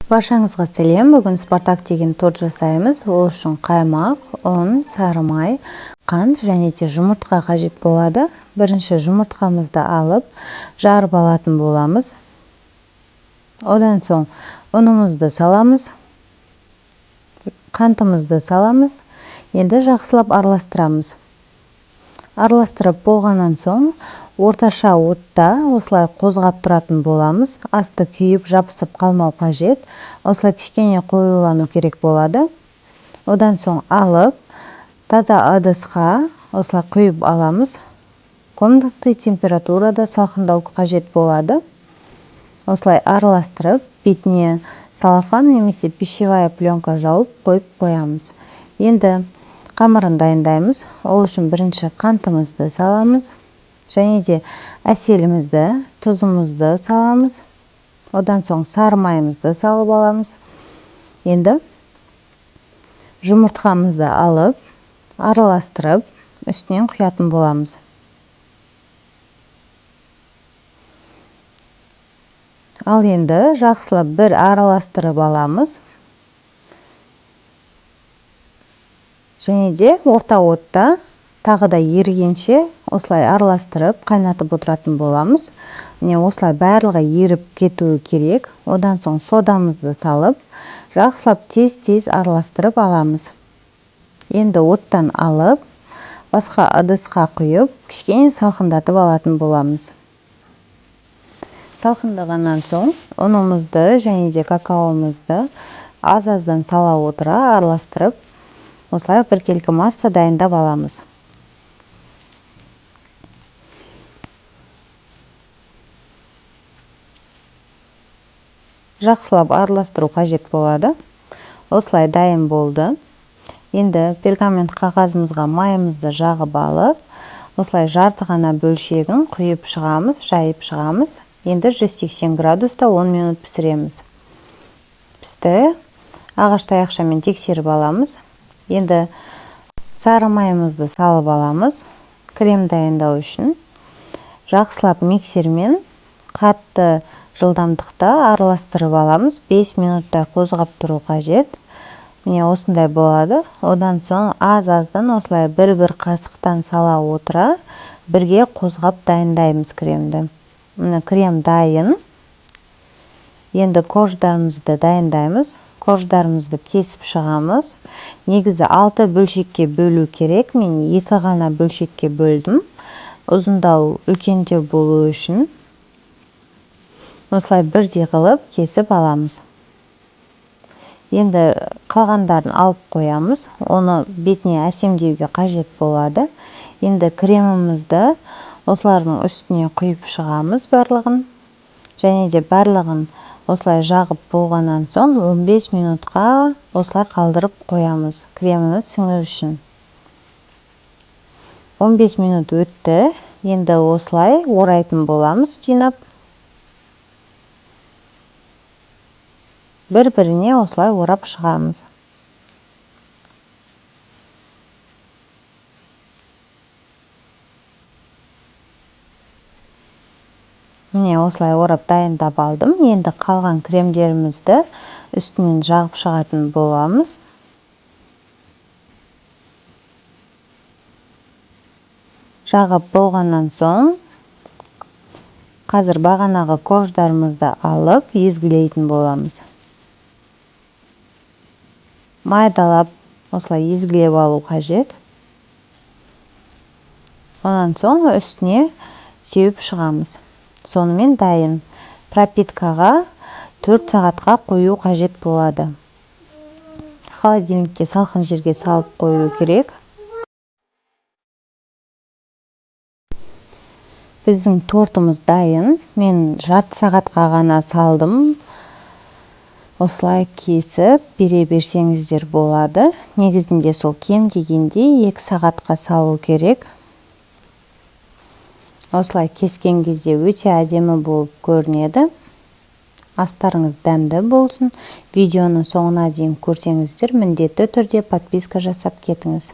Баршаңызға сәлем. Бүгін Спартак деген торт жасаймыз. Ол үшін қаймақ, ұн, сары май, қант және де жұмыртқа қажет болады. Бірінші жұмыртқамызды алып, жарып алатын боламыз. Одан соң ұнымызды саламыз, қантымызды саламыз. Енді жақсылап араластырамыз. Араластырып болғаннан соң орташа отта осылай қозғап тұратын боламыз. Асты күйіп жабысып қалмау қажет. Осылай кішкене қоюлану керек болады. Одан соң алып, таза ыдысқа осылай құйып аламыз. Комнатный температурада салқындау қажет болады. Осылай араластырып, бетіне салафан немесе пищевая пленка жауып қойып қоямыз. Енді қамырын дайындаймыз. Ол үшін бірінші қантымызды саламыз. Және де әселімізді, тұзымызды саламыз. Одан соң сары майымызды салып аламыз. Енді жұмыртқамызды алып, араластырып, үстінен құятын боламыз. Ал енді жақсылап бір араластырып аламыз. Және де орта отта тағы да ерігенше осылай араластырып, қайнатып отыратын боламыз. Міне осылай барлығы еріп кетуі керек. Одан соң содамызды салып, жақсылап тез-тез араластырып аламыз. Енді оттан алып, басқа ыдысқа құйып, кішкене салқындатып алатын боламыз. Салқындағаннан соң ұнымызды және де какаомызды аз-аздан сала отыра араластырып, осылай біркелкі масса дайындап аламыз. Жақсылап араластыру қажет болады. Осылай дайын болды. Енді пергамент қағазымызға майымызды жағып алып, осылай жарты ғана бөлшегін құйып шығамыз, жайып шығамыз. Енді 180 градуста 10 минут пісіреміз. Пісті. Ағаш таяқшамен тексеріп аламыз. Енді сары майымызды салып аламыз. Крем дайындау үшін. Жақсылап миксермен қатты жылдамдықта араластырып аламыз. 5 минутта қозғап тұру қажет. Міне осындай болады. Одан соң аз-аздан осылай бір-бір қасықтан сала отыра, бірге қозғап дайындаймыз кремді. Міне крем дайын. Енді корждарымызды дайындаймыз. Корждарымызды кесіп шығамыз. Негізі 6 бөлшекке бөлу керек. Мен 2 ғана бөлшекке бөлдім. Ұзындау үлкендеу болу үшін. Осылай бірдей қылып кесіп аламыз. Енді қалғандарын алып қоямыз. Оны бетіне әсемдеуге қажет болады. Енді кремімізді осылардың үстіне құйып шығамыз барлығын. Және де барлығын осылай жағып болғаннан соң 15 минутқа осылай қалдырып қоямыз. Креміміз сіңу үшін. 15 минут өтті. Енді осылай орайтын боламыз жинап. Бір-біріне осылай орап шығамыз. Міне осылай орап дайындап алдым. Енді қалған кремдерімізді үстінен жағып шығатын боламыз. Жағып болғаннан соң қазір бағанағы корждарымызды алып езгілейтін боламыз. Майдалап осылай езгілеп алу қажет. Онан соң үстіне сеуіп шығамыз. Сонымен дайын. Пропиткаға 4 сағатқа қою қажет болады. Холодильникке салқын жерге салып қою керек. Біздің тортымыз дайын. Мен жарты сағатқа ғана салдым. Осылай кесіп бере берсеңіздер болады. Негізінде сол кем дегенде 2 сағатқа салу керек. Осылай кескен кезде өте әдемі болып көрінеді. Астарыңыз дәмді болсын. Видеоны соңына дейін көрсеңіздер, міндетті түрде подписка жасап кетіңіз.